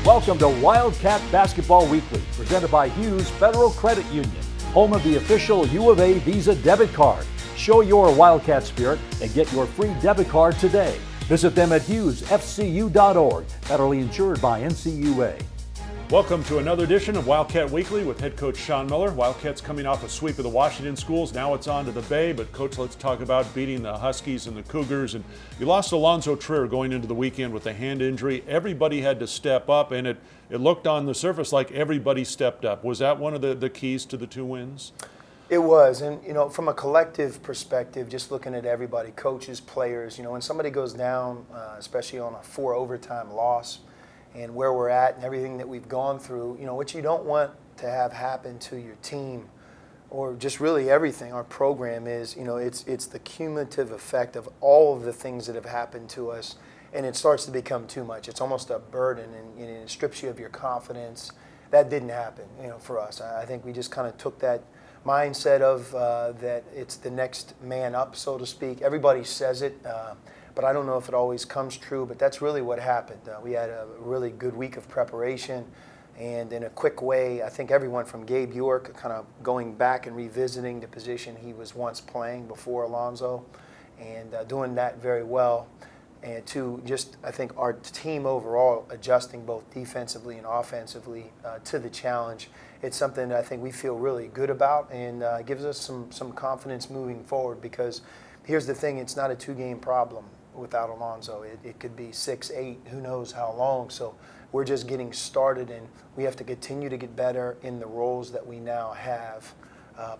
Welcome to Wildcat Basketball Weekly, presented by Hughes Federal Credit Union, home of the official U of A Visa debit card. Show your Wildcat spirit and get your free debit card today. Visit them at hughesfcu.org, federally insured by NCUA. Welcome to another edition of Wildcat Weekly with head coach Sean Miller. Wildcats coming off a sweep of the Washington schools. Now it's on to the Bay, but coach, let's talk about beating the Huskies and the Cougars. And you lost Alonzo Trier going into the weekend with a hand injury. Everybody had to step up, and it looked on the surface like everybody stepped up. Was that one of the keys to the two wins? It was, and from a collective perspective, just looking at everybody, coaches, players, when somebody goes down, especially on a 4 overtime loss, and where we're at and everything that we've gone through, what you don't want to have happen to your team or just really everything, our program is, it's the cumulative effect of all of the things that have happened to us, and it starts to become too much. It's almost a burden, and it strips you of your confidence. That didn't happen, for us. I think we just kind of took that mindset of that it's the next man up, so to speak. Everybody says it, but I don't know if it always comes true, but that's really what happened. We had a really good week of preparation, and in a quick way, I think everyone from Gabe York kind of going back and revisiting the position he was once playing before Alonzo, and doing that very well. And to just, I think, our team overall adjusting both defensively and offensively to the challenge. It's something that I think we feel really good about, and gives us some confidence moving forward, because here's the thing, it's not a two-game problem without Alonzo. It could be 6, 8, who knows how long. So we're just getting started, and we have to continue to get better in the roles that we now have.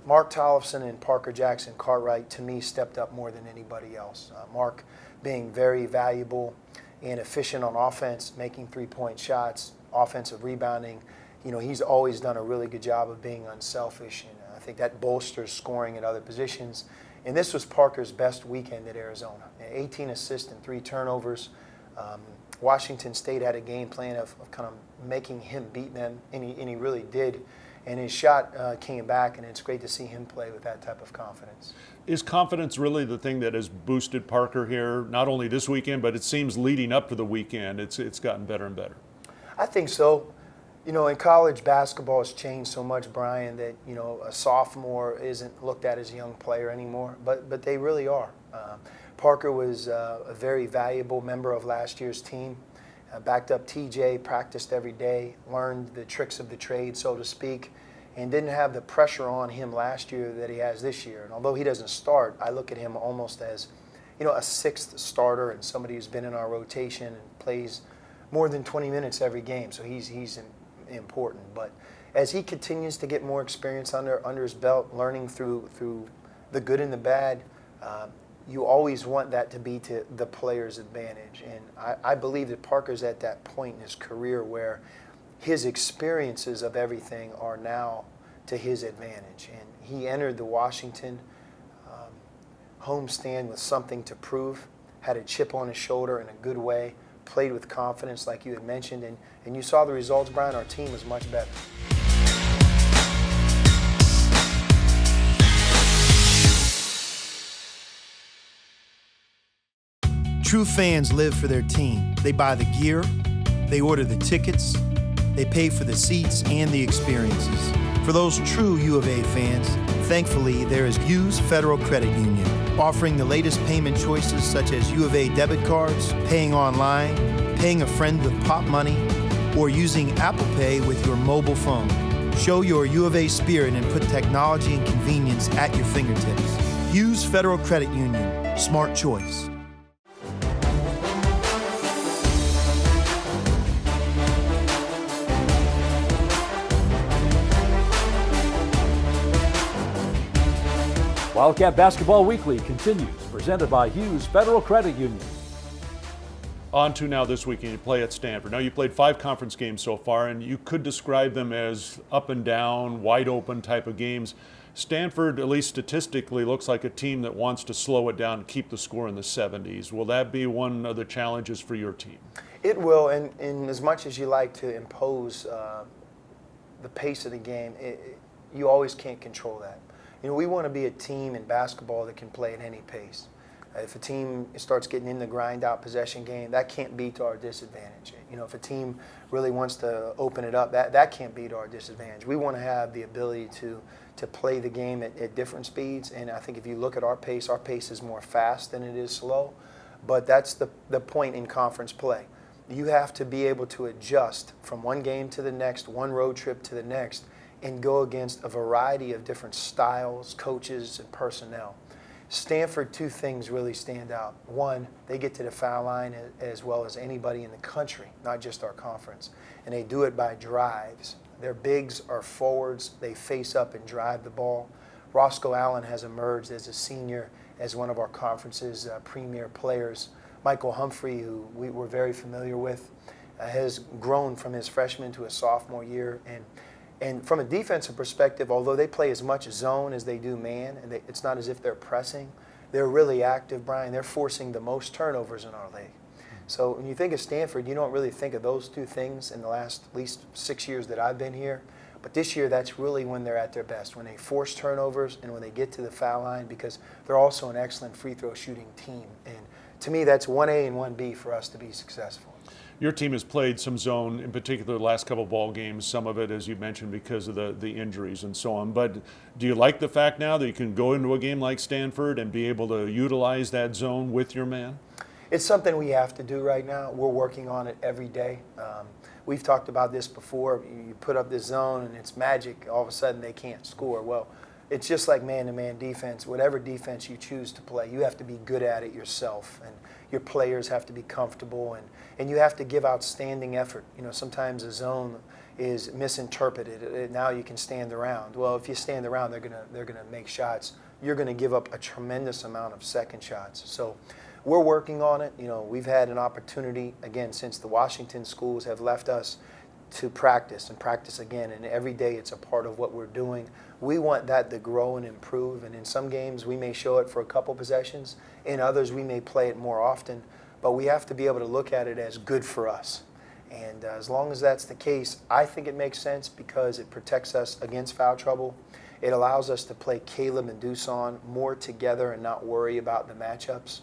Mark Tollefson and Parker Jackson Cartwright, to me, stepped up more than anybody else. Mark being very valuable and efficient on offense, making three-point shots, offensive rebounding. He's always done a really good job of being unselfish, and I think that bolsters scoring at other positions. And this was Parker's best weekend at Arizona. 18 assists and 3 turnovers. Washington State had a game plan of kind of making him beat them, and he really did. And his shot came back, and it's great to see him play with that type of confidence. Is confidence really the thing that has boosted Parker here, not only this weekend, but it seems leading up to the weekend, it's gotten better and better? I think so. In college, basketball has changed so much, Brian, that, a sophomore isn't looked at as a young player anymore, but they really are. Parker was a very valuable member of last year's team, backed up TJ, practiced every day, learned the tricks of the trade, so to speak, and didn't have the pressure on him last year that he has this year. And although he doesn't start, I look at him almost as, a 6th starter and somebody who's been in our rotation and plays more than 20 minutes every game, so he's important. But as he continues to get more experience under his belt, learning through the good and the bad, you always want that to be to the player's advantage. And I believe that Parker's at that point in his career where his experiences of everything are now to his advantage. And he entered the Washington homestand with something to prove, had a chip on his shoulder in a good way, played with confidence like you had mentioned, and you saw the results, Brian. Our team is much better. True fans live for their team. They buy the gear, they order the tickets, they pay for the seats and the experiences. For those true U of A fans, thankfully there is Hughes Federal Credit Union, offering the latest payment choices such as U of A debit cards, paying online, paying a friend with pop money, or using Apple Pay with your mobile phone. Show your U of A spirit and put technology and convenience at your fingertips. Hughes Federal Credit Union. Smart choice. Wildcat Basketball Weekly continues, presented by Hughes Federal Credit Union. On to now this weekend, you play at Stanford. Now you played 5 conference games so far, and you could describe them as up and down, wide open type of games. Stanford, at least statistically, looks like a team that wants to slow it down and keep the score in the 70s. Will that be one of the challenges for your team? It will, and as much as you like to impose the pace of the game, you always can't control that. We want to be a team in basketball that can play at any pace. If a team starts getting in the grind out possession game, that can't be to our disadvantage. If a team really wants to open it up, that can't be to our disadvantage. We want to have the ability to play the game at different speeds, and I think if you look at our pace is more fast than it is slow, but that's the point in conference play. You have to be able to adjust from one game to the next, one road trip to the next, and go against a variety of different styles, coaches, and personnel. Stanford, two things really stand out. One, they get to the foul line as well as anybody in the country, not just our conference, and they do it by drives. Their bigs are forwards. They face up and drive the ball. Roscoe Allen has emerged as a senior as one of our conference's premier players. Michael Humphrey, who we were very familiar with, has grown from his freshman to his sophomore year. And from a defensive perspective, although they play as much zone as they do man, and it's not as if they're pressing, they're really active, Brian. They're forcing the most turnovers in our league. So when you think of Stanford, you don't really think of those two things in the last at least 6 years that I've been here. But this year, that's really when they're at their best, when they force turnovers and when they get to the foul line, because they're also an excellent free throw shooting team. And to me, that's 1A and 1B for us to be successful. Your team has played some zone, in particular the last couple of ball games, some of it, as you mentioned, because of the injuries and so on. But do you like the fact now that you can go into a game like Stanford and be able to utilize that zone with your man? It's something we have to do right now. We're working on it every day. We've talked about this before. You put up this zone and it's magic. All of a sudden they can't score. Well, it's just like man-to-man defense. Whatever defense you choose to play, you have to be good at it yourself. And your players have to be comfortable, and you have to give outstanding effort. Sometimes a zone is misinterpreted. Now you can stand around. Well, if you stand around, they're gonna make shots. You're gonna give up a tremendous amount of second shots. So we're working on it. We've had an opportunity, again, since the Washington schools have left us, to practice and practice again, and every day it's a part of what we're doing. We want that to grow and improve, and in some games we may show it for a couple possessions, in others we may play it more often, but we have to be able to look at it as good for us. And as long as that's the case, I think it makes sense because it protects us against foul trouble. It allows us to play Caleb and Doosan more together and not worry about the matchups.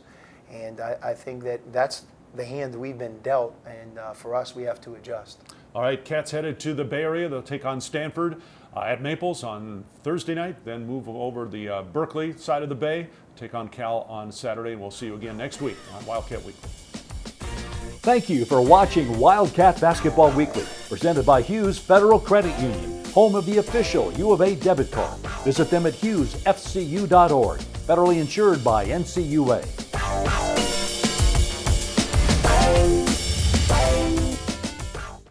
And I think that's the hand we've been dealt, and for us, we have to adjust. All right, Cats headed to the Bay Area. They'll take on Stanford at Maples on Thursday night, then move over the Berkeley side of the Bay, take on Cal on Saturday, and we'll see you again next week on Wildcat Weekly. Thank you for watching Wildcat Basketball Weekly, presented by Hughes Federal Credit Union, home of the official U of A debit card. Visit them at hughesfcu.org, federally insured by NCUA.